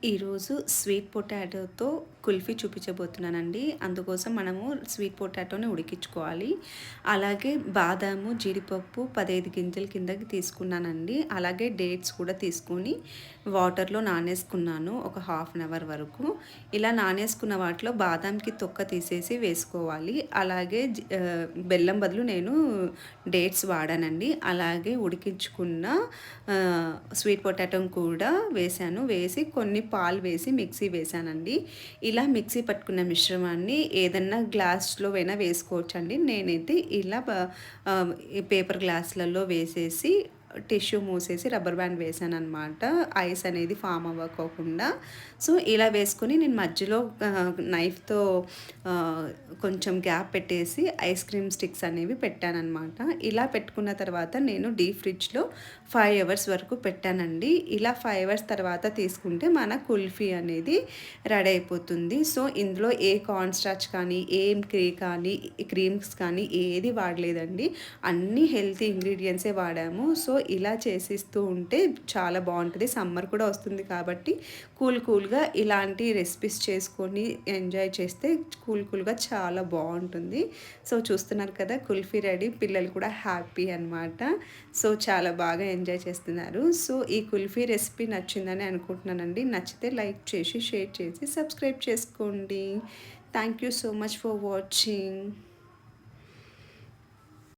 ఈరోజు స్వీట్ పొటాటోతో కుల్ఫీ చూపించబోతున్నానండి. అందుకోసం మనము స్వీట్ పొటాటోని ఉడికించుకోవాలి. అలాగే బాదాము, జీడిపప్పు 15 గింజల కిందకి తీసుకున్నానండి. అలాగే డేట్స్ కూడా తీసుకొని వాటర్‌లో నానేసుకున్నాను ఒక హాఫ్ అన్ అవర్ వరకు. ఇలా నానేసుకున్న వాటిలో బాదాంకి తొక్క తీసేసి వేసుకోవాలి. అలాగే బెల్లం బదులు నేను డేట్స్ వాడానండి. అలాగే ఉడికించుకున్న స్వీట్ పొటాటోని కూడా వేశాను. వేసి కొన్ని పాలు వేసి మిక్సీ వేశానండి. ఇలా మిక్సీ పట్టుకున్న మిశ్రమాన్ని ఏదన్నా గ్లాస్‌లో అయినా వేసుకోవచ్చండి. నేనైతే ఇలా ఈ పేపర్ గ్లాసులలో వేసేసి టిష్యూ మూసేసి రబ్బర్ బ్యాండ్ వేశాననమాట. ఐస్ అనేది ఫామ్ అవ్వకోకుండా. సో, ఇలా వేసుకొని నేను మధ్యలో నైఫ్‌తో కొంచెం గ్యాప్ పెట్టేసి ఐస్ క్రీమ్ స్టిక్స్ అనేవి పెట్టాననమాట. ఇలా పెట్టుకున్న తర్వాత నేను డీప్ ఫ్రిడ్జ్‌లో 5 అవర్స్ వరకు పెట్టానండి. ఇలా 5 అవర్స్ తర్వాత తీసుకుంటే మన కుల్ఫీ అనేది రెడీ అయిపోతుంది. సో, ఇందులో ఏ కార్న్ స్టార్చ్ కానీ, క్రీమ్స్ కానీ ఏది వాడలేదండి. అన్నీ హెల్తీ ఇంగ్రీడియెంట్సే వాడాము. సో, ఇలా చేసిస్తూ ఉంటే చాలా బావుంటది. సమ్మర్ కూడా వస్తుంది కాబట్టి కూల్‌గా ఇలాంటి రెసిపీస్ చేసుకొని ఎంజాయ్ చేస్తే కూల్‌గా చాలా బావుంటుంది. సో, చూస్తున్నారు కదా కుల్ఫీ రెడీ. పిల్లలు కూడా హ్యాపీ అనమాట. సో, చాలా బాగా ఎంజాయ్ చేస్తున్నారు. సో, ఈ కుల్ఫీ రెసిపీ నచ్చిందని అనుకుంటున్నానండి. నచ్చితే లైక్ చేసి, షేర్ చేసి, సబ్స్క్రైబ్ చేసుకోండి. Thank you so much for watching.